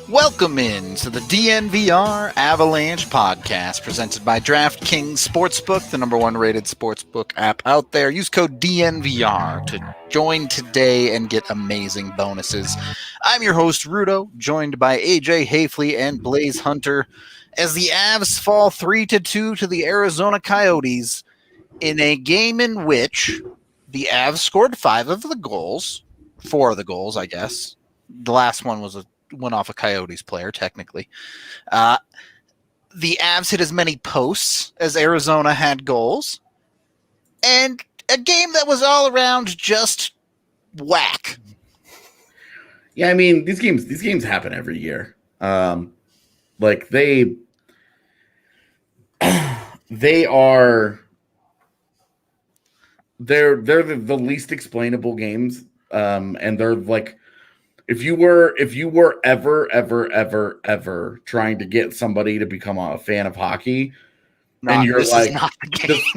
Welcome in to the DNVR Avalanche podcast presented by DraftKings Sportsbook, the number one rated sportsbook app out there. Use code DNVR to join today and get amazing bonuses. I'm your host, Rudolph, joined by AJ Haefele and Blais Hunter as the Avs fall 3-2 to the Arizona Coyotes in a game in which the Avs scored 4 of the goals, I guess. The last one went off a Coyotes player, technically. The Avs hit as many posts as Arizona had goals. And a game that was all around just whack. Yeah, I mean, these games happen every year. Like they're the least explainable games. And they're like, if you were ever trying to get somebody to become a fan of hockey, and you're like,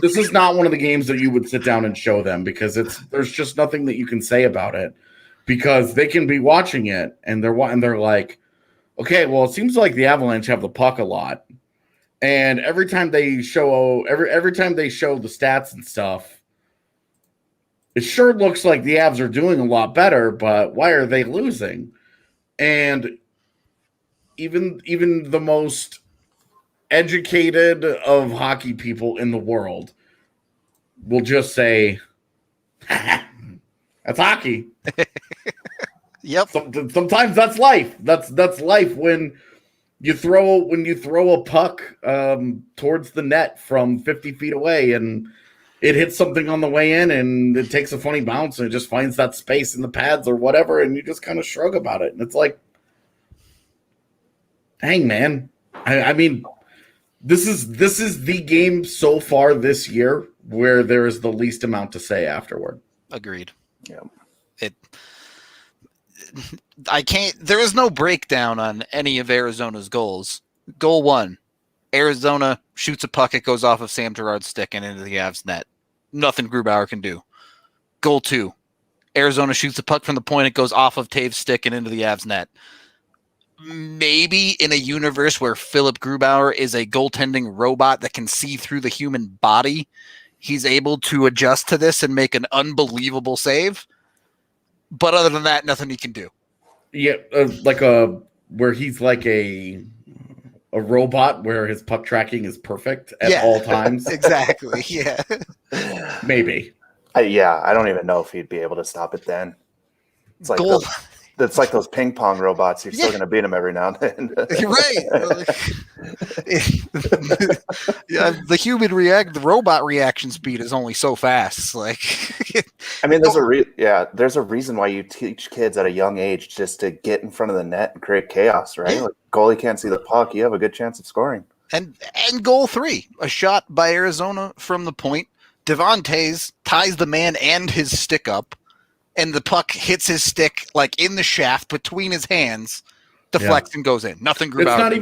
this is not one of the games that you would sit down and show them, because there's just nothing that you can say about it, because they can be watching it and they're like, okay, well, it seems like the Avalanche have the puck a lot, and every time they show the stats and stuff, it sure looks like the Avs are doing a lot better, but why are they losing? And even the most educated of hockey people in the world will just say, that's hockey. Yep. Sometimes that's life. That's life when you throw a puck towards the net from 50 feet away, and it hits something on the way in, and it takes a funny bounce, and it just finds that space in the pads or whatever, and you just kind of shrug about it. And it's like, dang, man. I mean, this is the game so far this year where there is the least amount to say afterward. Agreed. Yeah. There is no breakdown on any of Arizona's goals. Goal 1. Arizona shoots a puck, it goes off of Sam Girard's stick and into the Avs net. Nothing Grubauer can do. Goal 2. Arizona shoots a puck from the point, it goes off of Taves' stick and into the Avs net. Maybe in a universe where Phillipp Grubauer is a goaltending robot that can see through the human body, he's able to adjust to this and make an unbelievable save. But other than that, nothing he can do. Yeah, where he's like a robot where his puck tracking is perfect at all times. Exactly. Yeah. Maybe. I don't even know if he'd be able to stop it then. It's like it's like those ping pong robots. You're still going to beat them every now and then. You're right. The robot reaction speed is only so fast. Like, I mean, there's a reason why you teach kids at a young age just to get in front of the net and create chaos, right? Yeah. Like, goalie can't see the puck, you have a good chance of scoring. And goal 3, a shot by Arizona from the point. Devontae's ties the man and his stick up, and the puck hits his stick like in the shaft between his hands, deflects and goes in. Nothing Grubauer. It's not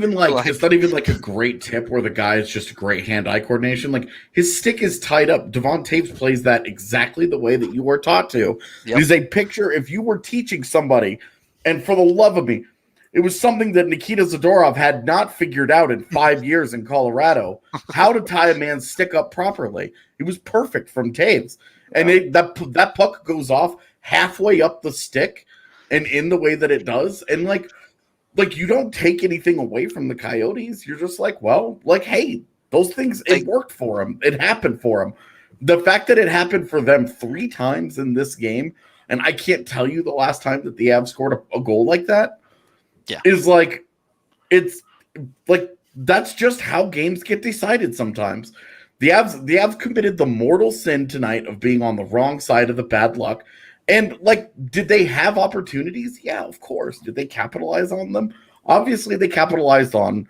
even like a great tip where the guy is just great hand-eye coordination. Like, his stick is tied up. Devontae plays that exactly the way that you were taught to. Yep. It is a picture. If you were teaching somebody, and for the love of me, it was something that Nikita Zadorov had not figured out in 5 years in Colorado, how to tie a man's stick up properly. It was perfect from Taves. And that puck goes off halfway up the stick and in the way that it does. And like you don't take anything away from the Coyotes. You're just like, well, like, hey, those things, it worked for them. It happened for them. The fact that it happened for them 3 times in this game, and I can't tell you the last time that the Avs scored a goal like that, is like, it's like, that's just how games get decided sometimes. The Avs committed the mortal sin tonight of being on the wrong side of the bad luck. And, like, did they have opportunities? Yeah, of course. Did they capitalize on them? Obviously, they capitalized on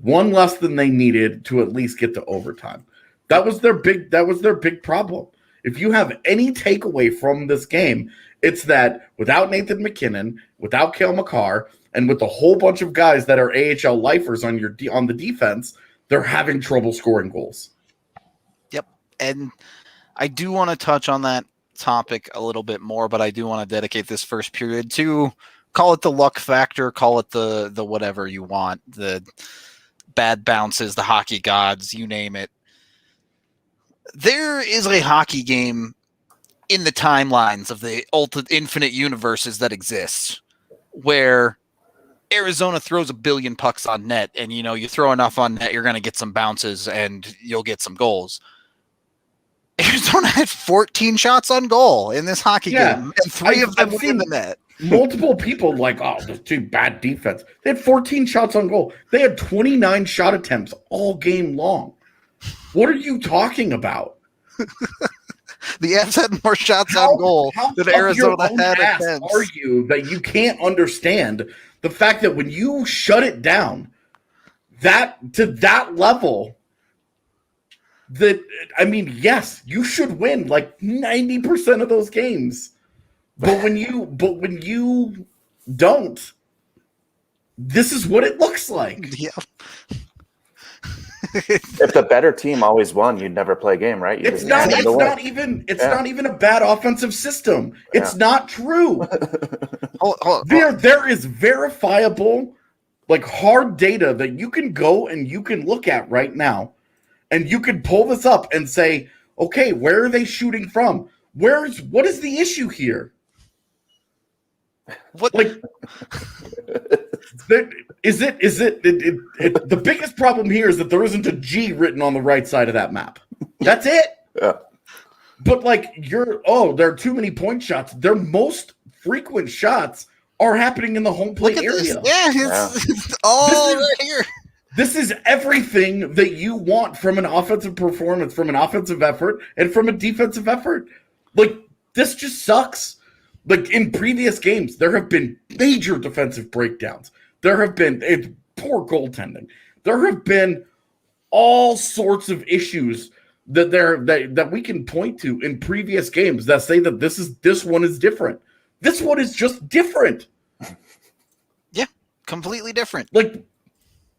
one less than they needed to at least get to overtime. That was their big problem. If you have any takeaway from this game, it's that without Nathan MacKinnon, without Cale Makar, and with a whole bunch of guys that are AHL lifers on the defense, they're having trouble scoring goals. Yep. And I do want to touch on that topic a little bit more, but I do want to dedicate this first period to Call it the luck factor, call it the whatever you want, the bad bounces, the hockey gods, you name it. There is a hockey game in the timelines of the infinite universes that exist where Arizona throws a billion pucks on net, and you throw enough on net, you're going to get some bounces and you'll get some goals. Arizona had 14 shots on goal in this hockey game, and 3 of them were in the net. Multiple people that's too bad defense. They had 14 shots on goal. They had 29 shot attempts all game long. What are you talking about? The Avs had more shots on goal than Arizona had attempts. Are you that you can't understand the fact that when you shut it down to that level, yes, you should win like 90% of those games. But when you don't, this is what it looks like. Yeah. If the better team always won, you'd never play a game, right? It's not even a bad offensive system. It's not true. There is verifiable, hard data that you can go and you can look at right now, and you can pull this up and say, okay, where are they shooting from? What is the issue here? What is it the biggest problem here is that there isn't a G written on the right side of that map. That's it. Yeah. But there are too many point shots. Their most frequent shots are happening in the home plate area. This. Yeah, it's all right here. This is everything that you want from an offensive performance, from an offensive effort, and from a defensive effort. This just sucks. In previous games, there have been major defensive breakdowns. There have been poor goaltending. There have been all sorts of issues that we can point to in previous games that say that this one is different. This one is just different. Yeah, completely different.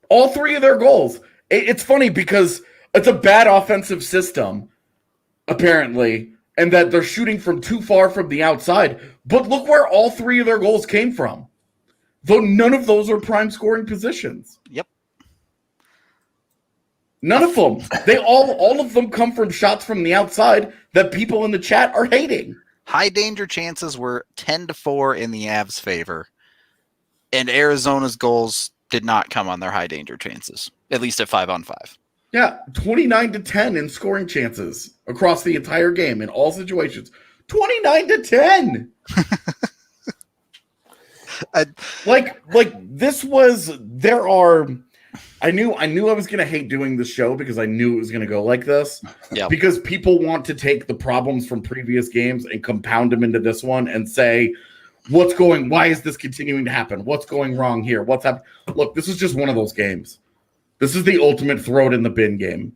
All 3 of their goals. It's funny because it's a bad offensive system, apparently, and that they're shooting from too far from the outside. But look where all 3 of their goals came from. Though none of those are prime scoring positions. Yep. None of them. All of them come from shots from the outside that people in the chat are hating. High danger chances were 10-4 in the Avs' favor. And Arizona's goals did not come on their high danger chances, at least at 5-on-5. Yeah, 29-10 in scoring chances across the entire game in all situations. 29-10. This was. There are. I knew I was gonna hate doing the show because I knew it was gonna go like this. Yeah. Because people want to take the problems from previous games and compound them into this one and say, why is this continuing to happen? What's going wrong here? What's happening? Look, this is just one of those games. This is the ultimate throw it in the bin game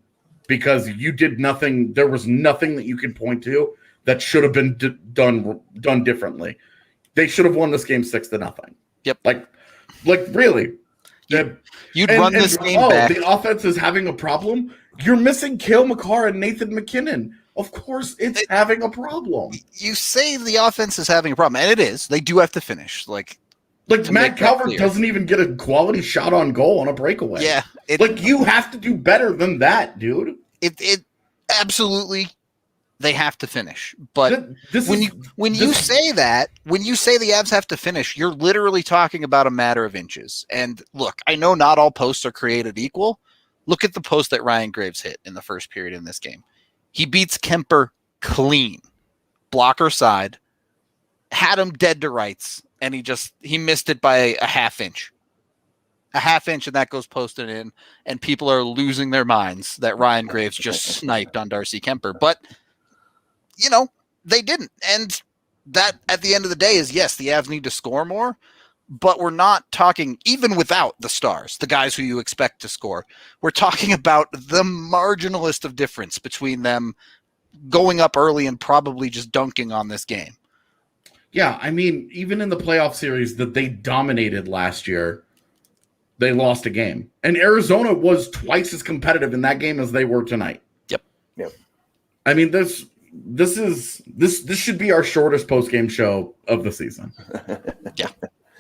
because you did nothing. There was nothing that you could point to that should have been done differently. They should have won this game 6-0. Yep. Really. You'd run this game back. The offense is having a problem. You're missing Cale Makar and Nathan McKinnon. Of course it's having a problem. You say the offense is having a problem, and it is. They do have to finish. Matt Calvert doesn't even get a quality shot on goal on a breakaway. Yeah. You have to do better than that, dude. It absolutely, they have to finish. But when you say the Avs have to finish, you're literally talking about a matter of inches. And look, I know not all posts are created equal. Look at the post that Ryan Graves hit in the first period in this game. He beats Kemper clean. Blocker side. Had him dead to rights. And he missed it by a half inch. A half inch, and that goes posted in. And people are losing their minds that Ryan Graves just sniped on Darcy Kemper. But, they didn't. And that, at the end of the day, is, yes, the Avs need to score more. But we're not talking, even without the stars, the guys who you expect to score, we're talking about the marginalist of difference between them going up early and probably just dunking on this game. Yeah, even in the playoff series that they dominated last year, they lost a game. And Arizona was twice as competitive in that game as they were tonight. Yep. This should be our shortest post-game show of the season. Yeah.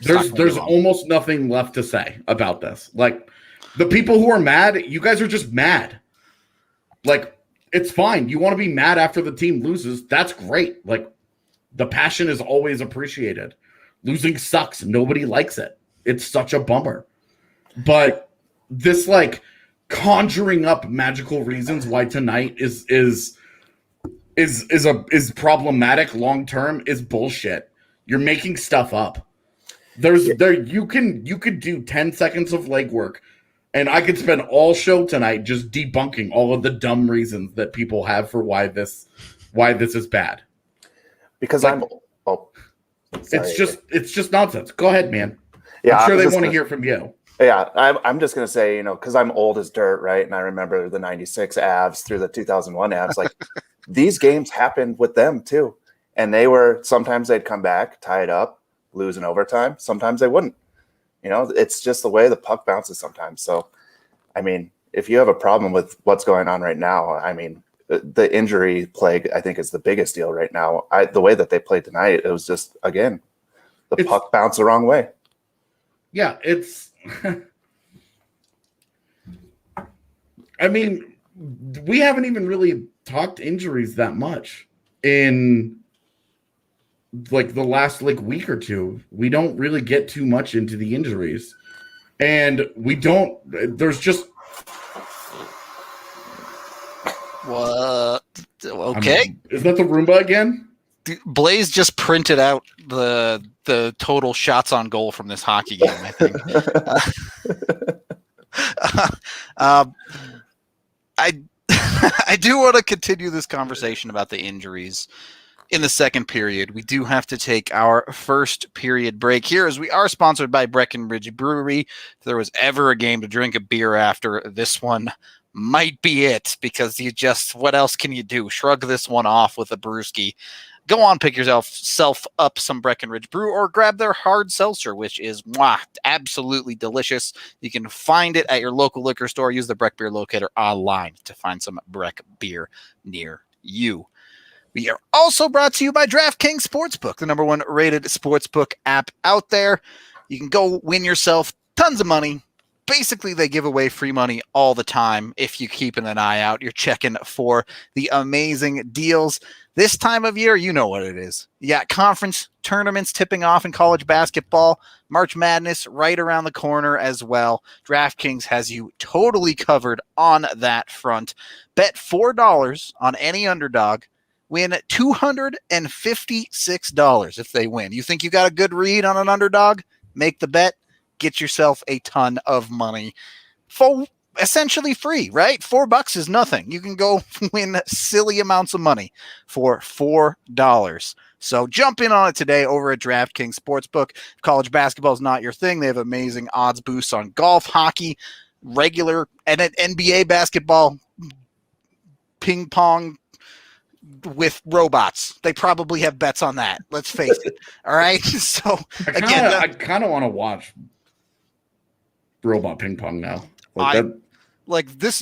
There's almost nothing left to say about this. Like, the people who are mad, you guys are just mad. Like, it's fine. You want to be mad after the team loses. That's great. Like, the passion is always appreciated. Losing sucks. Nobody likes it. It's such a bummer. But this, like, conjuring up magical reasons why tonight is problematic long term is bullshit. You're making stuff up. You could do 10 seconds of legwork, and I could spend all show tonight just debunking all of the dumb reasons that people have for why this is bad. Because it's just nonsense. Go ahead, man. Yeah, I'm sure they want to hear from you. Yeah, I'm just going to say, because I'm old as dirt, right? And I remember the 96 Avs through the 2001 Avs. Like, these games happened with them too. And sometimes they'd come back, tie it up, lose in overtime. Sometimes they wouldn't. It's just the way the puck bounces sometimes. So, I mean, if you have a problem with what's going on right now, I mean, the injury plague, I think, is the biggest deal right now. The way that they played tonight, it was just, again, the puck bounced the wrong way. Yeah, I mean, we haven't even really talked injuries that much in like the last week or two. We don't really get too much into the injuries, and there's just what? Okay, is that the Roomba again? Blais just printed out the total shots on goal from this hockey game, I think. I do want to continue this conversation about the injuries in the second period. We do have to take our first period break here, as we are sponsored by Breckenridge Brewery. If there was ever a game to drink a beer after, this one might be it, because what else can you do? Shrug this one off with a brewski. Go on, pick yourself up some Breckenridge Brew, or grab their hard seltzer, which is absolutely delicious. You can find it at your local liquor store. Use the Breck Beer Locator online to find some Breck beer near you. We are also brought to you by DraftKings Sportsbook, the #1 rated sportsbook app out there. You can go win yourself tons of money. Basically, they give away free money all the time. If you keep an eye out, you're checking for the amazing deals. This time of year, you know what it is. You got conference tournaments tipping off in college basketball, March Madness right around the corner as well. DraftKings has you totally covered on that front. Bet $4 on any underdog. Win $256 if they win. You think you got a good read on an underdog? Make the bet. Get yourself a ton of money for essentially free, right? $4 is nothing. You can go win silly amounts of money for $4. So jump in on it today over at DraftKings Sportsbook. If college basketball is not your thing, they have amazing odds boosts on golf, hockey, regular and NBA basketball, ping pong with robots. They probably have bets on that. Let's face it. All right. So I kind of want to watch robot ping pong now.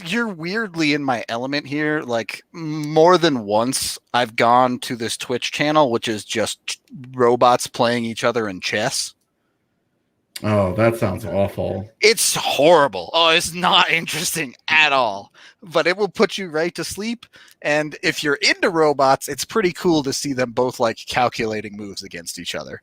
You're weirdly in my element here. Like, more than once I've gone to this Twitch channel, which is just robots playing each other in chess. Oh, that sounds awful. It's horrible. Oh, it's not interesting at all, but it will put you right to sleep. And if you're into robots, it's pretty cool to see them both calculating moves against each other.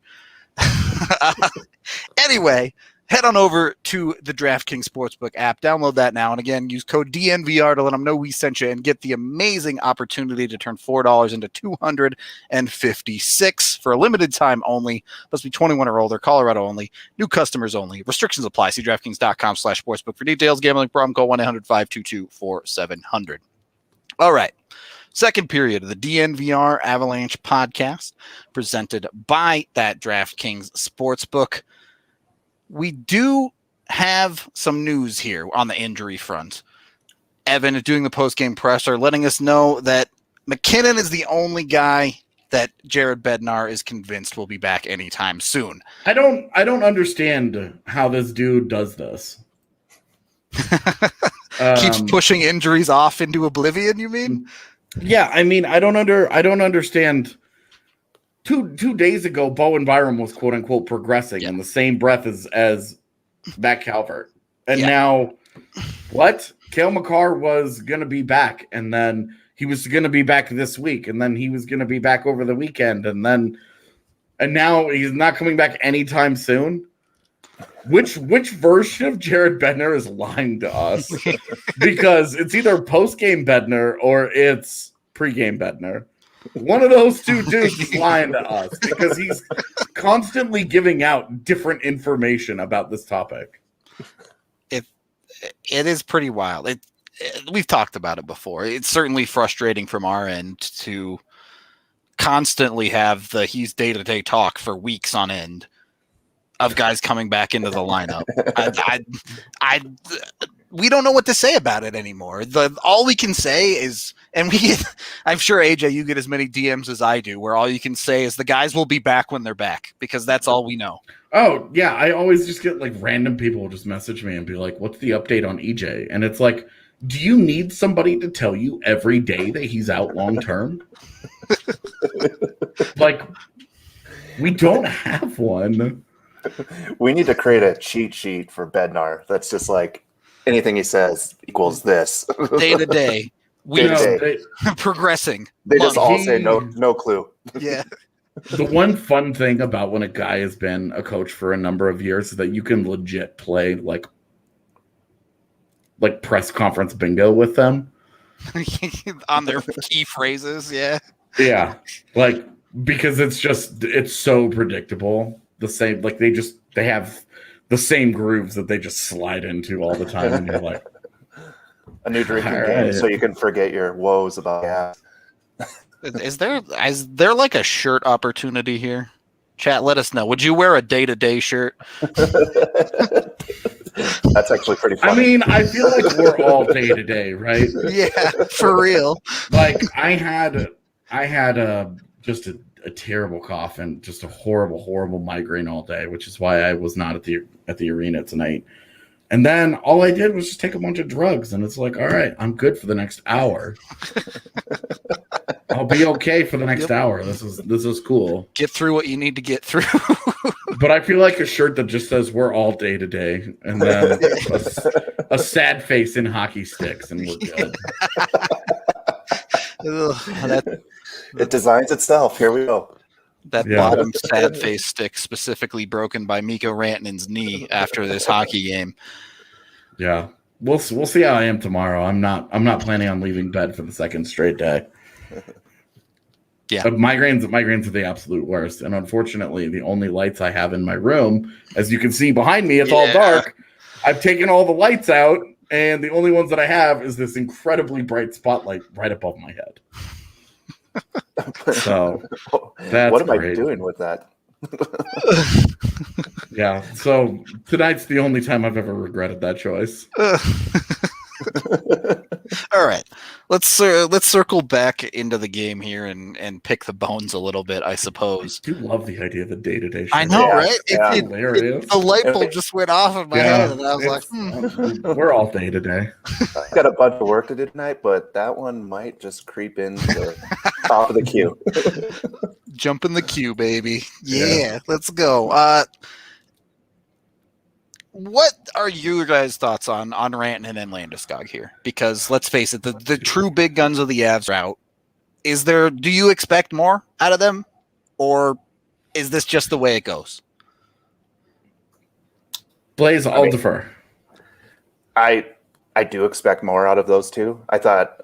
Anyway, head on over to the DraftKings Sportsbook app. Download that now. And again, use code DNVR to let them know we sent you and get the amazing opportunity to turn $4 into $256 for a limited time only. Must be 21 or older, Colorado only, new customers only. Restrictions apply. See DraftKings.com/sportsbook for details. Gambling problem, call 1-800-522-4700. All right. Second period of the DNVR Avalanche podcast, presented by that DraftKings Sportsbook. We do have some news here on the injury front. Evan is doing the post-game presser, letting us know that McKinnon is the only guy that Jared Bednar is convinced will be back anytime soon. I don't understand how this dude does this. Keeps pushing injuries off into oblivion, you mean? Yeah, I mean, I don't understand two days ago, Bowen Byram was quote unquote progressing in the same breath as Matt Calvert. And now what? Cale Makar was going to be back, and then he was going to be back this week, and then he was going to be back over the weekend, and now he's not coming back anytime soon. Which version of Jared Bednar is lying to us? Because it's either post-game Bednar or it's pre-game Bednar. One of those two dudes is lying to us because he's constantly giving out different information about this topic. It is pretty wild. We've talked about it before. It's certainly frustrating from our end to constantly have he's day-to-day talk for weeks on end of guys coming back into the lineup. We don't know what to say about it anymore. All we can say is, and I'm sure AJ, you get as many DMs as I do, where all you can say is the guys will be back when they're back, because that's all we know. Oh yeah, I always just get like random people just message me and be like, "What's the update on EJ?" And it's like, do you need somebody to tell you every day that he's out long term? Like, we don't have one. We need to create a cheat sheet for Bednar that's just like anything he says equals this. Day to day. Progressing. They just all say no clue. Yeah. The one fun thing about when a guy has been a coach for a number of years is that you can legit play like press conference bingo with them on their key phrases. Yeah. Yeah. Like, because it's so predictable. The same, like they have the same grooves that they just slide into all the time. And you're like, a new drinking game so you can forget your woes about gas. Is there like a shirt opportunity here? Chat, let us know. Would you wear a day-to-day shirt? That's actually pretty funny. I mean, I feel like we're all day-to-day, right? Yeah, for real. Like I had just a terrible cough and just a horrible migraine all day, which is why I was not at the arena tonight. And then all I did was just take a bunch of drugs, and it's like, all right, I'm good for the next hour. I'll be okay for the next hour. This is cool. Get through what you need to get through. But I feel like a shirt that just says "We're all day to day," and then a sad face in hockey sticks, and we're good. It designs itself. Here we go. That bottom sad face stick specifically broken by Mikko Rantanen's knee after this hockey game. Yeah, we'll see how I am tomorrow. I'm not planning on leaving bed for the second straight day. Yeah, but migraines are the absolute worst, and unfortunately, the only lights I have in my room, as you can see behind me, it's all dark. I've taken all the lights out, and the only ones that I have is this incredibly bright spotlight right above my head. So that's what am great. I doing with that? Yeah, so tonight's the only time I've ever regretted that choice. All right, let's circle back into the game here and pick the bones a little bit, I suppose. I do love the idea of a day-to-day show. I know, right? Hilarious. The light bulb just went off in my head, and I was like, we're all day-to-day. I got a bunch of work to do tonight, but that one might just creep into the top of the queue. Jump in the queue, baby. Yeah. Let's go. What are your guys' thoughts on Rantanen and Landeskog here? Because let's face it, the true big guns of the Avs are out. Do you expect more out of them, or is this just the way it goes? Blais, I'll defer. I do expect more out of those two. I thought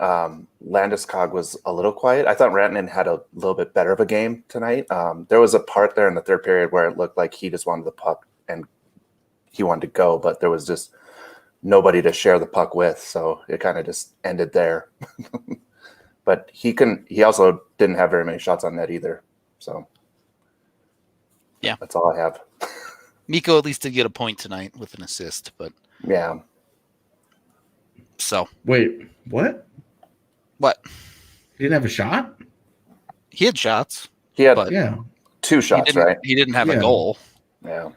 Landeskog was a little quiet. I thought Rantanen had a little bit better of a game tonight. There was a part there in the third period where it looked like he just wanted the puck and he wanted to go, but there was just nobody to share the puck with, so it kind of just ended there. But he also didn't have very many shots on net either. So yeah, that's all I have. Mikko at least did get a point tonight with an assist, but yeah. So wait, what? He didn't have a shot? He had shots. He had two shots, right? He didn't have a goal. Yeah.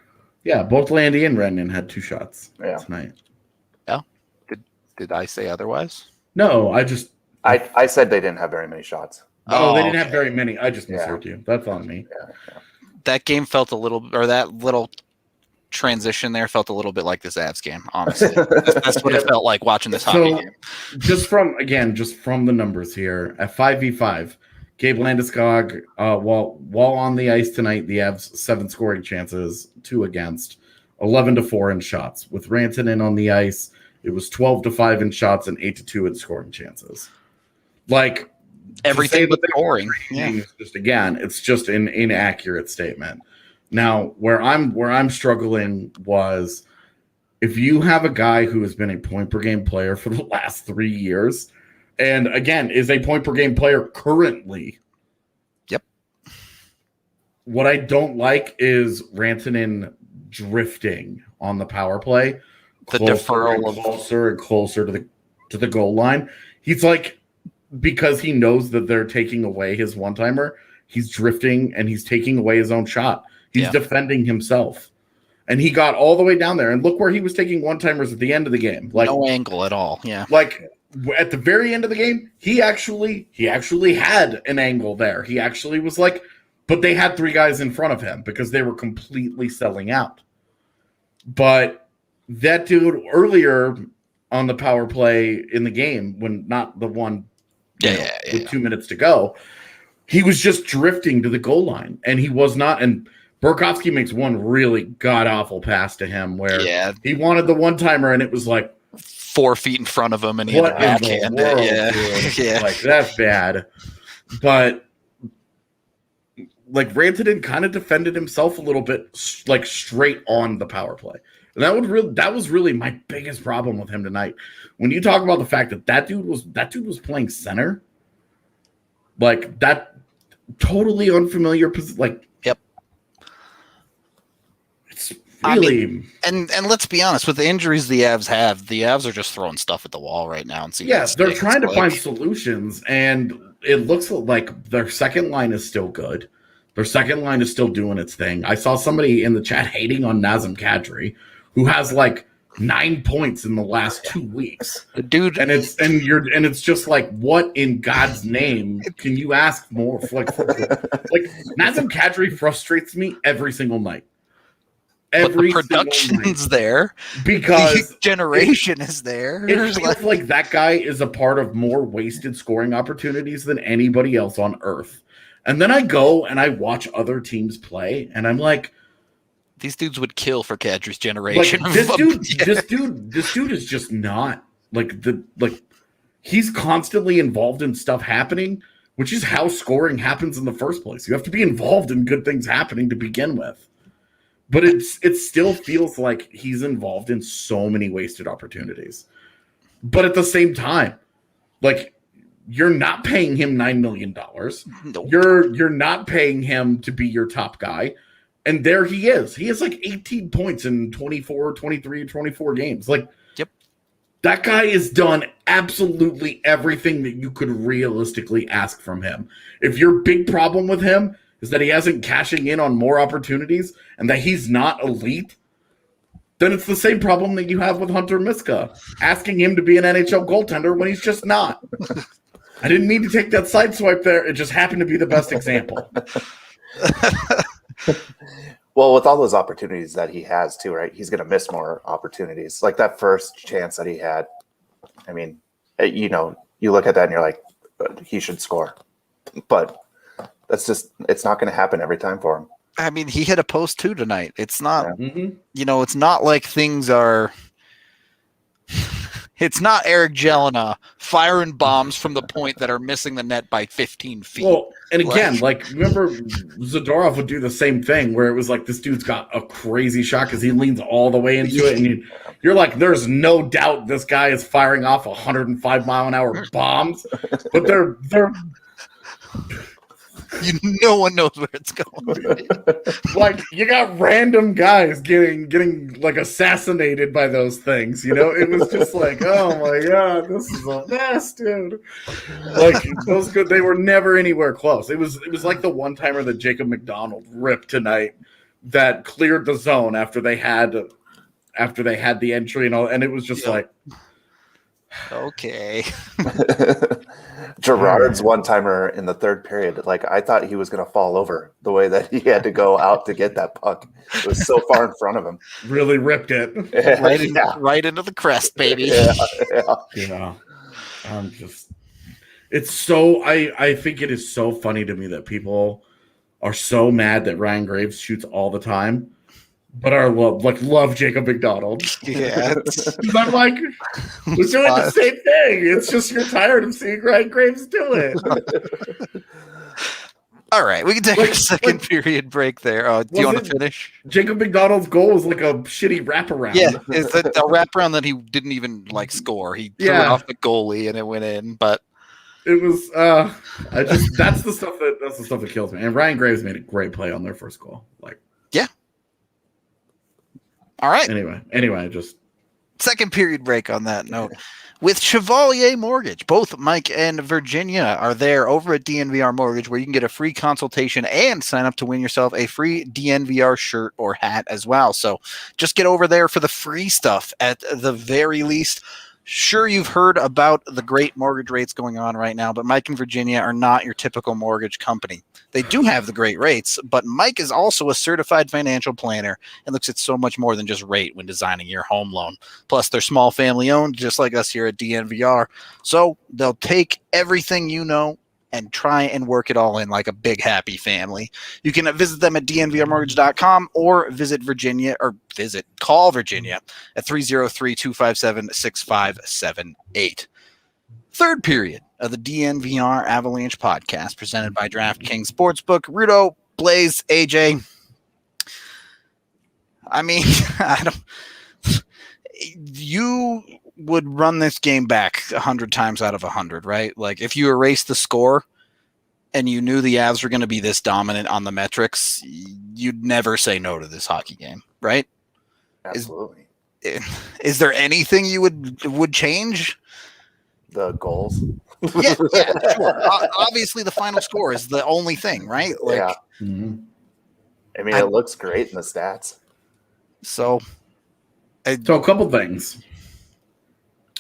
Yeah, both Landy and Rantanen had two shots tonight. Yeah. Did I say otherwise? No, I said they didn't have very many shots. Oh, they didn't have very many. I just misheard you. That's on me. That game felt a little, or that little transition there felt a little bit like this Avs game, honestly. That's what it felt like watching this hockey game. Just from the numbers here, at 5v5, Gabe Landeskog, while on the ice tonight, the Avs 7 scoring chances, 2 against, 11-4 in shots. With Rantanen on the ice, it was 12-5 in shots and 8-2 in scoring chances. Like, everything but scoring. It's just an inaccurate statement. Now, where I'm struggling was if you have a guy who has been a point per game player for the last 3 years, and again is a point per game player currently. Yep. What I don't like is Rantanen drifting on the power play. The deferral closer and closer to the goal line. He's like, because he knows that they're taking away his one-timer, he's drifting and he's taking away his own shot. He's defending himself. And he got all the way down there. And look where he was taking one-timers at the end of the game. Like, no angle at all. Yeah. Like at the very end of the game, he actually had an angle there. He actually was like, but they had 3 guys in front of him because they were completely selling out. But that dude earlier on the power play in the game, when not the one with 2 minutes to go, he was just drifting to the goal line, and he was not. And Burakovsky makes one really god-awful pass to him where he wanted the one-timer, and it was like 4 feet in front of him, and he had a backhand. Like, that's bad. But like Rantanen kind of defended himself a little bit, like straight on the power play. And that was really my biggest problem with him tonight. When you talk about the fact that dude was playing center, like that totally unfamiliar position. Like, yep. It's really, I mean, and let's be honest, with the injuries the Avs are just throwing stuff at the wall right now and seeing. Yes, they're trying to find solutions, and it looks like their second line is still good. Their second line is still doing its thing. I saw somebody in the chat hating on Nazem Kadri, who has like 9 points in the last 2 weeks. Dude, and it's just like, what in God's name can you ask more? Like Nazem Kadri frustrates me every single night. Every but the production's there because the generation is there. It feels like that guy is a part of more wasted scoring opportunities than anybody else on earth. And then I go and I watch other teams play, and I'm like, these dudes would kill for Kadri's generation. Like, this dude is just not he's constantly involved in stuff happening, which is how scoring happens in the first place. You have to be involved in good things happening to begin with. But it still feels like he's involved in so many wasted opportunities. But at the same time, like, you're not paying him $9 million. Nope. You're not paying him to be your top guy. And there he is. He has like 18 points in 23, 24 games. Like, yep. That guy has done absolutely everything that you could realistically ask from him. If your big problem with him is that he hasn't cashing in on more opportunities and that he's not elite, then it's the same problem that you have with Hunter Miska, asking him to be an NHL goaltender when he's just not. I didn't mean to take that sideswipe there. It just happened to be the best example. Well, with all those opportunities that he has too, right? He's going to miss more opportunities. Like that first chance that he had. I mean, you look at that and you're like, he should score. But it's not going to happen every time for him. I mean, he hit a post too tonight. It's not, it's not like things are. It's not Eric Jelena firing bombs from the point that are missing the net by 15 feet. Well, and again, remember Zadorov would do the same thing where it was like this dude's got a crazy shot because he leans all the way into it, and you're like, there's no doubt this guy is firing off 105-mile-an-hour bombs, but they're no one knows where it's going. Like, you got random guys getting like assassinated by those things, It was just like, oh my god, this is a mess, dude. Like, they were never anywhere close. It was like the one-timer that Jacob McDonald ripped tonight that cleared the zone after they had the entry and all, and it was just like, Drops Gerard's one-timer in the third period, like I thought he was going to fall over the way that he had to go out to get that puck. It was so far in front of him. Really ripped it. Right into the crest, baby. Yeah. I'm just, it's so, I think it is so funny to me that people are so mad that Ryan Graves shoots all the time, but love Jacob McDonald. Yeah. I'm like, we're doing the same thing. It's just you're tired of seeing Ryan Graves do it. All right, we can take a second period break there. Do you want to finish? Jacob McDonald's goal was like a shitty wraparound. Yeah, it's a wraparound that he didn't even score. He threw it off the goalie and it went in, but it was that's the stuff that kills me. And Ryan Graves made a great play on their first goal. Yeah. All right. Anyway, just second period break on that note. With Chevalier Mortgage, both Mike and Virginia are there over at DNVR Mortgage, where you can get a free consultation and sign up to win yourself a free DNVR shirt or hat as well. So just get over there for the free stuff at the very least. Sure, you've heard about the great mortgage rates going on right now, but Mike and Virginia are not your typical mortgage company. They do have the great rates, but Mike is also a certified financial planner and looks at so much more than just rate when designing your home loan. Plus, they're small family owned, just like us here at DNVR. So they'll take everything you know and try and work it all in like a big happy family. You can visit them at dnvrmortgage.com or call Virginia at 303-257-6578. Third period of the DNVR Avalanche podcast presented by DraftKings Sportsbook. Rudolph, Blais, AJ. I mean, you would run this game back 100 times out of 100, right? Like if you erase the score and you knew the Avs were going to be this dominant on the metrics, you'd never say no to this hockey game, right? Absolutely. Is there anything you would change? The goals. Yeah, sure. Obviously, the final score is the only thing, right? I mean, it looks great in the stats. So a couple things.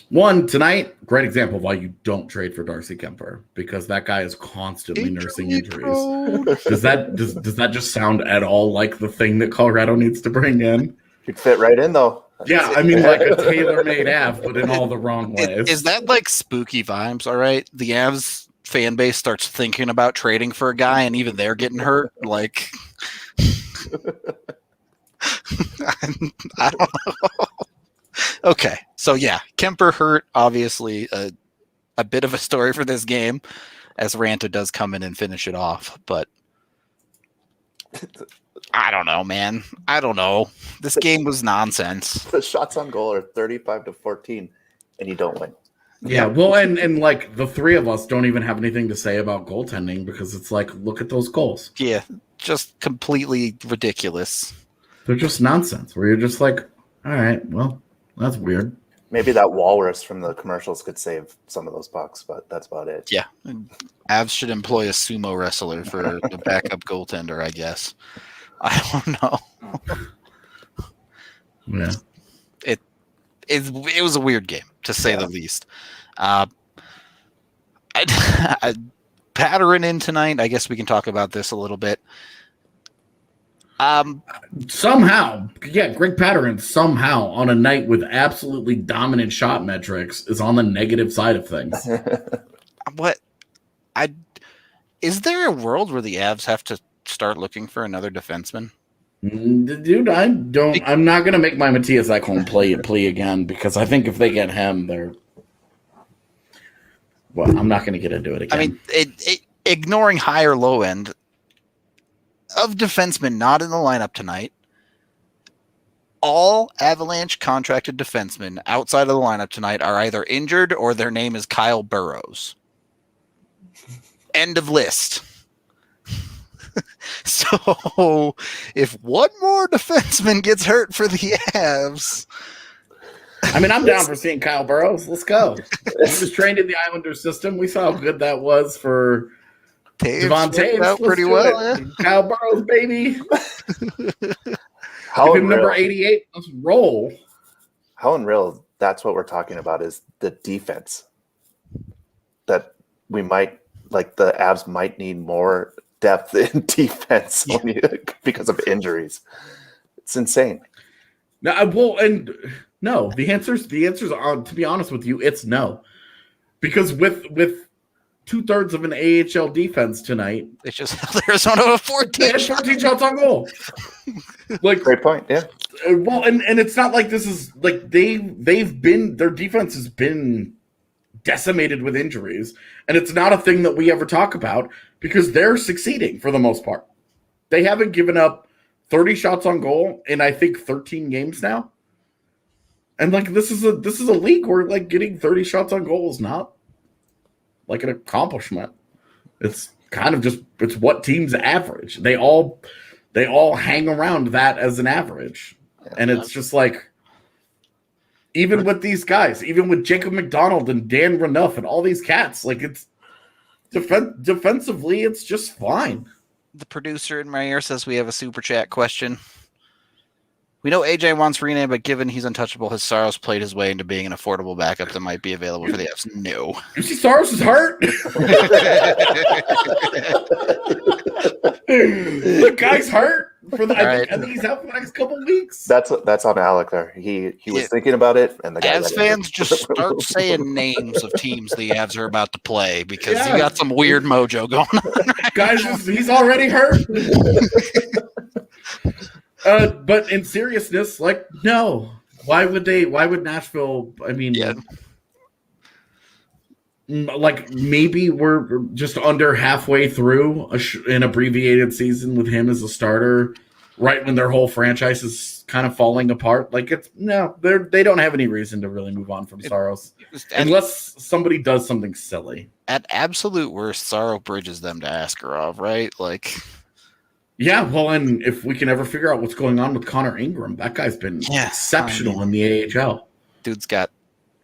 One, tonight, great example of why you don't trade for Darcy Kemper, because that guy is constantly nursing injuries. Does that just sound at all like the thing that Colorado needs to bring in? He'd fit right in, though. Yeah, I mean, like a tailor-made Av, but in all the wrong ways. Is that like spooky vibes, all right? The Avs fan base starts thinking about trading for a guy, and even they're getting hurt. Like, I don't know. Okay, so yeah, Kemper hurt, obviously a bit of a story for this game, as Ranta does come in and finish it off, but I don't know, man. I don't know. This game was nonsense. The shots on goal are 35-14, and you don't win. Yeah, well, and like the three of us don't even have anything to say about goaltending because it's like, look at those goals. Yeah, just completely ridiculous. They're just nonsense, where you're just like, all right, well, that's weird. Maybe that walrus from the commercials could save some of those pucks, but that's about it. Yeah. Avs should employ a sumo wrestler for the backup goaltender, I guess. I don't know. Yeah. It was a weird game, to say the least. Pattern in tonight, I guess we can talk about this a little bit. Somehow, Greg Patterson somehow on a night with absolutely dominant shot metrics is on the negative side of things. Is there a world where the Avs have to start looking for another defenseman? Dude, I'm not going to make my Matthias Ekholm play again, because I think if they get him, I'm not going to get into it again. I mean, ignoring high or low end of defensemen not in the lineup tonight, all Avalanche contracted defensemen outside of the lineup tonight are either injured or their name is Kyle Burrows. End of list. So if one more defenseman gets hurt for the Avs, I mean, I'm down for seeing Kyle Burrows. Let's go. He was trained in the Islanders system. We saw how good that was for Devon Taves. Pretty well. Yeah. Kyle Burrows, baby. Give him number 88. Let's roll. How unreal that's what we're talking about is the defense. That we might like the Avs might need more depth in defense because of injuries. It's insane. No, no. The answer's on. To be honest with you, it's no, because with 2/3 of an AHL defense tonight, it's just Arizona with 14 shots on goal. Like, great point. Yeah. Well, and it's not like this is like their defense has been decimated with injuries, and it's not a thing that we ever talk about because they're succeeding for the most part. They haven't given up 30 shots on goal in I think 13 games now. And like this is a league where like getting 30 shots on goal is not like an accomplishment. It's kind of just it's what teams average. They all hang around that as an average. And it's just like even with these guys, even with Jacob McDonald and Dan Renouf and all these cats, like it's defensively, it's just fine. The producer in my ear says we have a super chat question. We know AJ wants Rene, but given he's untouchable, has Saros played his way into being an affordable backup that might be available for the Fs? No. You see Saros is hurt? The guy's hurt. I think he's out for the next couple of weeks. That's on Alec there. He was thinking about it, and the guy. As fans, just start saying names of teams the Avs are about to play because you got some weird mojo going on. Guys, he's already hurt. But in seriousness, like, no. Why would Nashville? I mean, like maybe we're just under halfway through an abbreviated season with him as a starter, right when their whole franchise is kind of falling apart. Like they don't have any reason to really move on from Saros unless somebody does something silly. At absolute worst, Saros bridges them to Askarov, right? Like, yeah. Well, and if we can ever figure out what's going on with Connor Ingram, that guy's been exceptional in the AHL. Dude's got.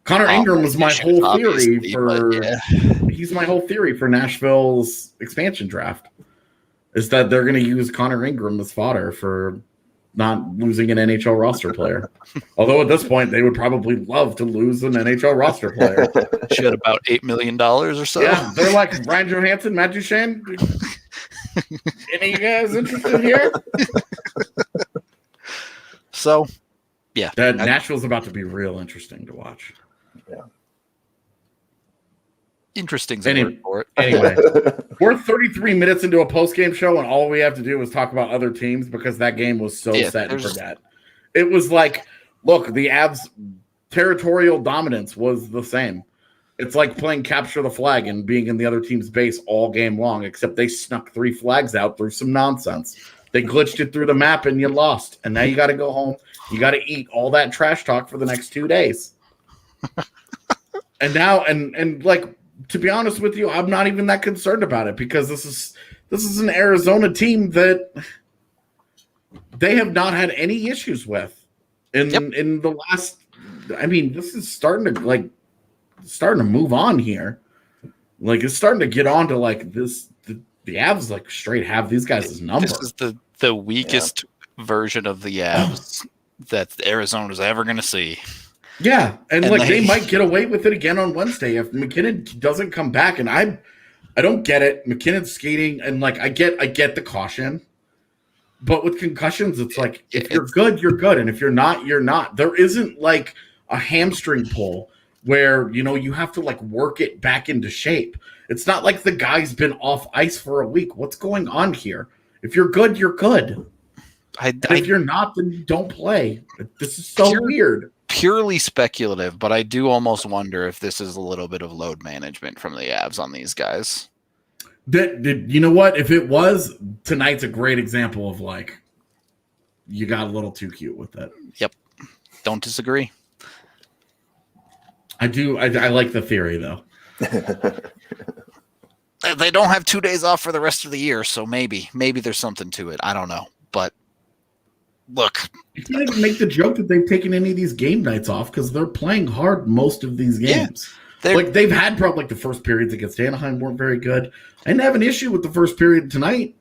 Connor Ingram was my whole theory he's my whole theory for Nashville's expansion draft is that they're going to use Connor Ingram as fodder for not losing an NHL roster player. Although at this point they would probably love to lose an NHL roster player. Should about $8 million or so. Yeah, they're like Ryan Johansson, Matt Duchene. Any of you guys interested here? So, yeah. Nashville's about to be real interesting to watch. Yeah. Interesting. Anyway, we're 33 minutes into a post-game show, and all we have to do is talk about other teams because that game was so set and forget. It was like, look, the Avs' territorial dominance was the same. It's like playing capture the flag and being in the other team's base all game long, except they snuck 3 flags out through some nonsense. They glitched it through the map, and you lost. And now you got to go home. You got to eat all that trash talk for the next 2 days. And now, and like, to be honest with you, I'm not even that concerned about it because this is an Arizona team that they have not had any issues with in the last. I mean, this is starting to move on here. Like it's starting to get on to like this. The Avs like straight have these guys' number. This is the weakest version of the Avs that Arizona's ever going to see. Yeah, and they might get away with it again on Wednesday if McKinnon doesn't come back. And I don't get it. McKinnon's skating, and like I get the caution, but with concussions, it's like if you're good, you're good, and if you're not, you're not. There isn't like a hamstring pull where you have to like work it back into shape. It's not like the guy's been off ice for a week. What's going on here? If you're good, you're good. If you're not, then you don't play. This is so weird. Purely speculative, but I do almost wonder if this is a little bit of load management from the Avs on these guys. You know what? If it was, tonight's a great example of like you got a little too cute with it. Yep. Don't disagree. I do. I like the theory though. They don't have 2 days off for the rest of the year, so maybe there's something to it. I don't know, but look, you can't even make the joke that they've taken any of these game nights off because they're playing hard most of these games. Yeah, like they've had probably like the first periods against Anaheim weren't very good. I didn't have an issue with the first period tonight.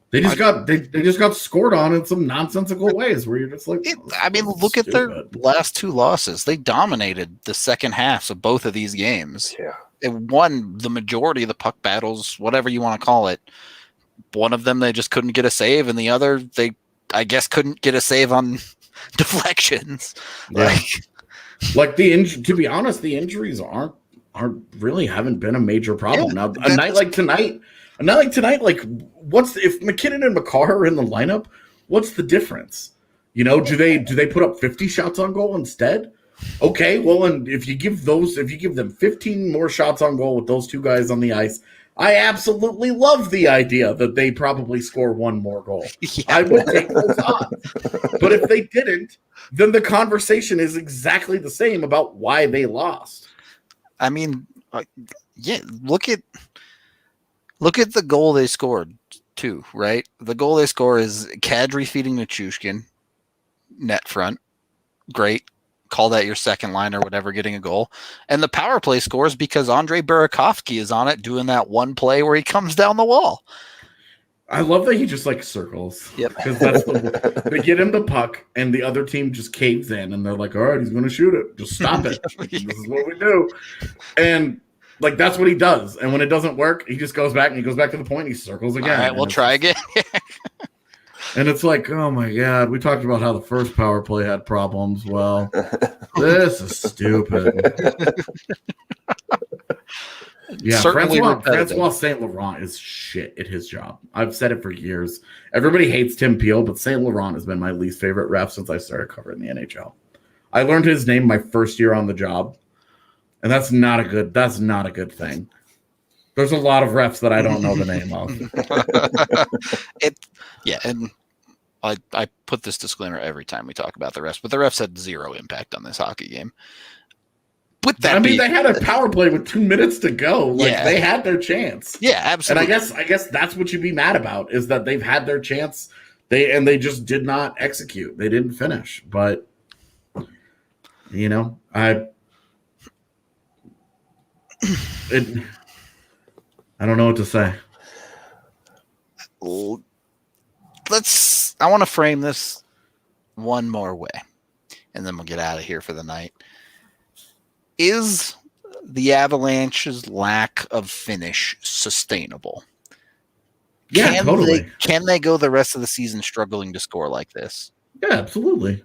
They just got scored on in some nonsensical ways where you're just like, look at their last 2 losses. They dominated the second halves of both of these games. Yeah. it won the majority of the puck battles, whatever you want to call it. One of them, they just couldn't get a save, and the other, they, I guess, couldn't get a save on deflections. Yeah. Like to be honest, the injuries aren't really haven't been a major problem. Now, a night like tonight, like if McKinnon and McCarr are in the lineup, what's the difference? You know, do they put up 50 shots on goal instead? Okay, well, and if you give them 15 more shots on goal with those two guys on the ice, I absolutely love the idea that they probably score one more goal. Yeah. I would take those odds. But if they didn't, then the conversation is exactly the same about why they lost. I mean, yeah, look at the goal they scored too, right? The goal they score is Kadri feeding Nichushkin, net front. Great. Call that your second line or whatever, getting a goal. And the power play scores because Andrei Burakovsky is on it doing that one play where he comes down the wall. I love that he just like circles. Yep. Because they get him the puck and the other team just caves in and they're like, all right, he's going to shoot it. Just stop it. This is what we do. And like, that's what he does. And when it doesn't work, he just goes back to the point and he circles again. All right, we'll try again. And it's like, oh my God, we talked about how the first power play had problems. Well, this is stupid. Yeah, Francois St. Laurent is shit at his job. I've said it for years. Everybody hates Tim Peel, but St. Laurent has been my least favorite ref since I started covering the NHL. I learned his name my first year on the job, and that's not a good thing. There's a lot of refs that I don't know the name of. And I put this disclaimer every time we talk about the refs, but the refs had zero impact on this hockey game. They had a power play with 2 minutes to go. They had their chance. Yeah, absolutely. And I guess that's what you'd be mad about is that they've had their chance. They just did not execute. They didn't finish. But you know, I don't know what to say. I want to frame this one more way, and then we'll get out of here for the night. Is the Avalanche's lack of finish sustainable? Yeah, totally. Can they go the rest of the season struggling to score like this? Yeah, absolutely.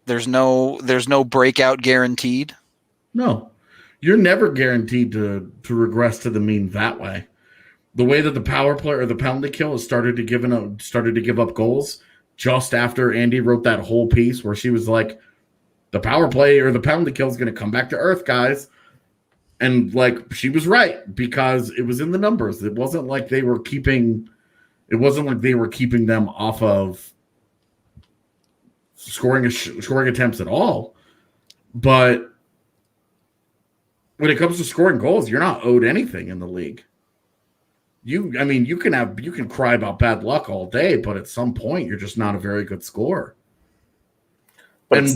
There's no breakout guaranteed? No. You're never guaranteed to regress to the mean that way. The way that the power play or the penalty kill has started to give up goals just after Andy wrote that whole piece where she was like, the power play or the penalty kill is going to come back to earth, guys. And like she was right because it was in the numbers. It wasn't like they were keeping them off of scoring attempts at all. But when it comes to scoring goals, you're not owed anything in the league. You can cry about bad luck all day, but at some point you're just not a very good scorer. But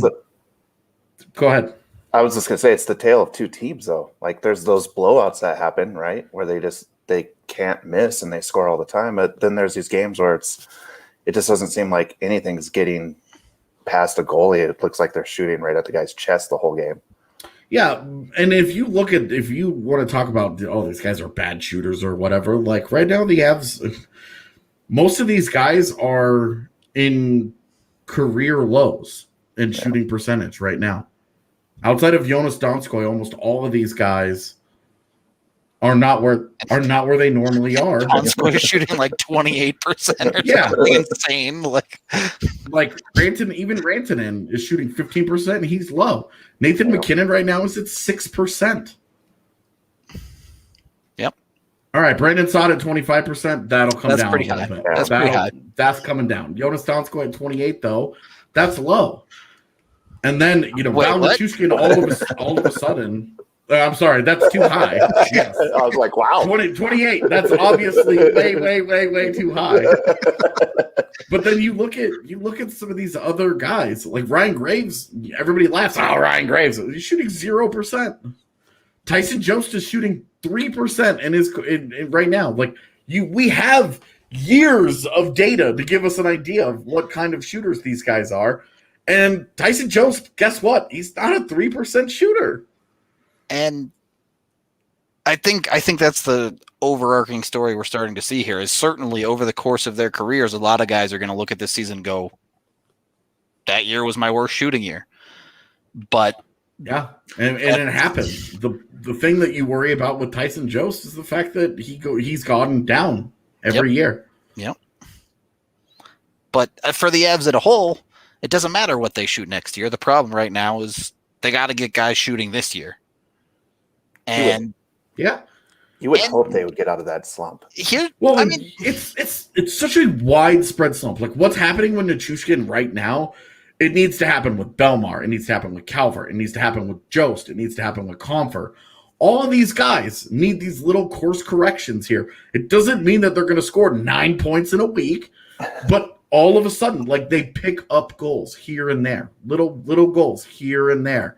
go ahead. I was just gonna say it's the tale of two teams though. Like there's those blowouts that happen, right? Where they can't miss and they score all the time. But then there's these games where it just doesn't seem like anything's getting past a goalie. It looks like they're shooting right at the guy's chest the whole game. Yeah, and if you want to talk about, these guys are bad shooters or whatever, like right now the Avs, most of these guys are in career lows in shooting percentage right now. Outside of Jonas Donskoy, almost all of these guys are not where they normally are. Donskoy is shooting like 28% or something insane. Like Rantanen is shooting 15% and he's low. Nathan McKinnon right now is at 6%. Yep. All right, Brandon Saad at 25%. That'll come down pretty a little high. bit. That's pretty high. That's coming down. Jonas Donskoy at 28 though. That's low. And then Val Nichushkin all of a sudden. I'm sorry, that's too high. Yes. I was like, wow. 28. That's obviously way too high. But then you look at some of these other guys, like Ryan Graves. Everybody laughs. Oh, Ryan Graves. He's shooting 0%. Tyson Jost is shooting 3% and is right now. Like we have years of data to give us an idea of what kind of shooters these guys are. And Tyson Jost, guess what? He's not a 3% shooter. And I think that's the overarching story we're starting to see here. Is certainly over the course of their careers, a lot of guys are going to look at this season and go, "That year was my worst shooting year." But yeah, and it happens. The thing that you worry about with Tyson Jost is the fact that he's gone down every year. Yep. But for the Avs as a whole, it doesn't matter what they shoot next year. The problem right now is they got to get guys shooting this year. And you would hope they would get out of that slump. I mean, it's such a widespread slump. Like what's happening with Nichushkin right now, it needs to happen with Belmar. It needs to happen with Calvert. It needs to happen with Jost. It needs to happen with Comfer. All of these guys need these little course corrections here. It doesn't mean that they're going to score 9 points in a week, but all of a sudden, like they pick up goals here and there, little goals here and there.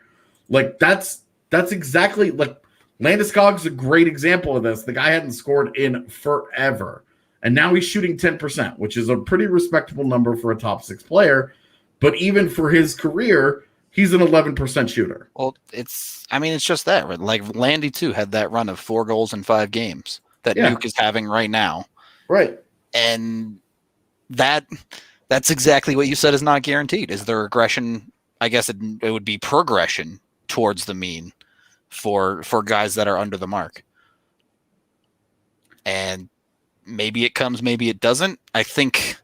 Like that's exactly like Landeskog's a great example of this. The guy hadn't scored in forever, and now he's shooting 10%, which is a pretty respectable number for a top 6 player. But even for his career, he's an 11% shooter. Well, it's just that. Right? Like Landy too had that run of 4 goals in 5 games that Nuke is having right now. Right. And that's exactly what you said is not guaranteed. Is there regression? I guess it would be progression towards the mean for guys that are under the mark. And maybe it comes, maybe it doesn't. I think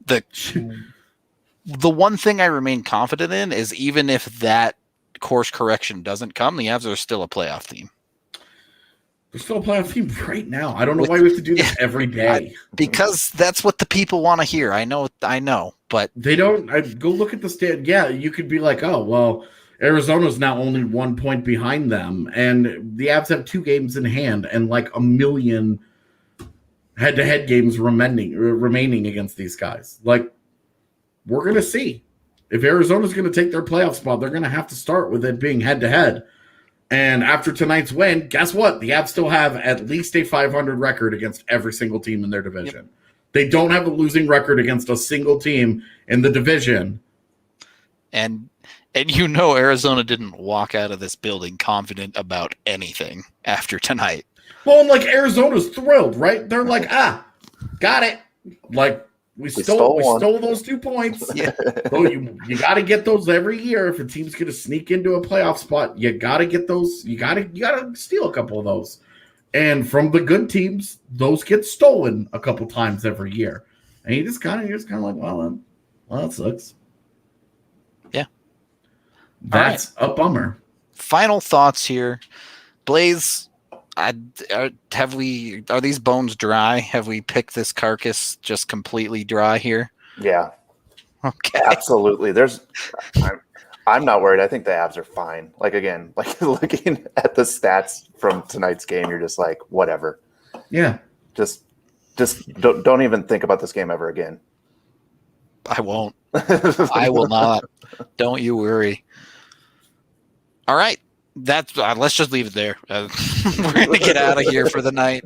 the one thing I remain confident in is even if that course correction doesn't come, the Avs are still a playoff team. They're still a playoff team right now. I don't know why we have to do this every day. Because that's what the people want to hear. I know, but they don't. Go look at the stand. Yeah, you could be like, oh, well, Arizona's now only 1 point behind them, and the Avs have 2 games in hand and like a million head-to-head games remaining against these guys. Like, we're going to see. If Arizona's going to take their playoff spot, they're going to have to start with it being head-to-head. And after tonight's win, guess what? The Avs still have at least a 500 record against every single team in their division. Yep. They don't have a losing record against a single team in the division. And Arizona didn't walk out of this building confident about anything after tonight. Well, and like Arizona's thrilled, right? They're like, got it. Like we stole those 2 points. Yeah. So you got to get those every year. If a team's going to sneak into a playoff spot, you got to get those. You got to steal a couple of those. And from the good teams, those get stolen a couple times every year. And you're just kind of like, well, that sucks. Yeah. That's a bummer. Final thoughts here. Blais, are these bones dry? Have we picked this carcass just completely dry here? Yeah. Okay. Absolutely. I'm not worried. I think the Avs are fine. Like again, like looking at the stats from tonight's game, you're just like, whatever. Yeah. Just don't even think about this game ever again. I won't. I will not. Don't you worry. All right. That's let's just leave it there. We're going to get out of here for the night.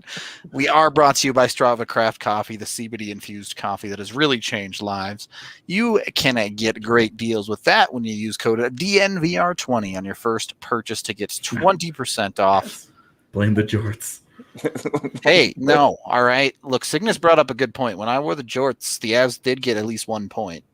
We are brought to you by Strava Craft Coffee, the CBD-infused coffee that has really changed lives. You can get great deals with that when you use code DNVR20 on your first purchase to get 20% off. Blame the jorts. Hey, no. All right. Look, Cygnus brought up a good point. When I wore the jorts, the Avs did get at least 1 point.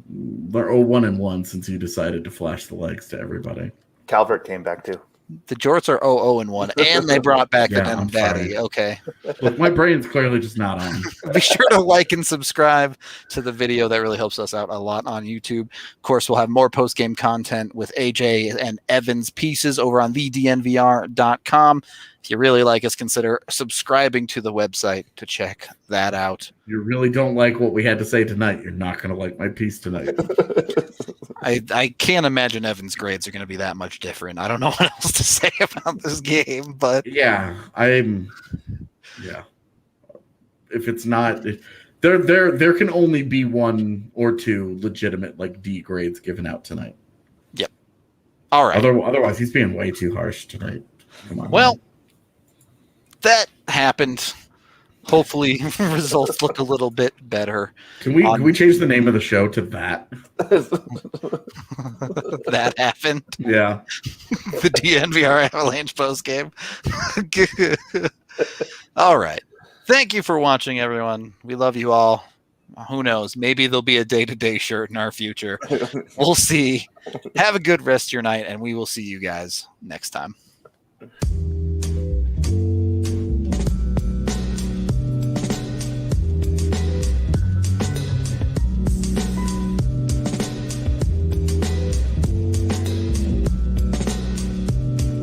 They're 0-1-1 since you decided to flash the legs to everybody. Calvert came back too. The jorts are 0-1, and they brought back the Denim Daddy. Okay. Look, my brain's clearly just not on. Be sure to like and subscribe to the video. That really helps us out a lot on YouTube. Of course, we'll have more post-game content with AJ and Evan's pieces over on thednvr.com. If you really like us, consider subscribing to the website to check that out. You really don't like what we had to say tonight, you're not going to like my piece tonight. I can't imagine Evan's grades are going to be that much different. I don't know what else to say about this game, but yeah. If it's not, there can only be 1 or 2 legitimate like D grades given out tonight. Yep. All right. Otherwise, he's being way too harsh tonight. Come on. Well, that happened. hopefully results look a little bit better. Can we change the name of the show to that? That happened. Yeah. The DNVR Avalanche postgame. All right. Thank you for watching, everyone. We love you all. Who knows? Maybe there'll be a day-to-day shirt in our future. We'll see. Have a good rest of your night, and we will see you guys next time.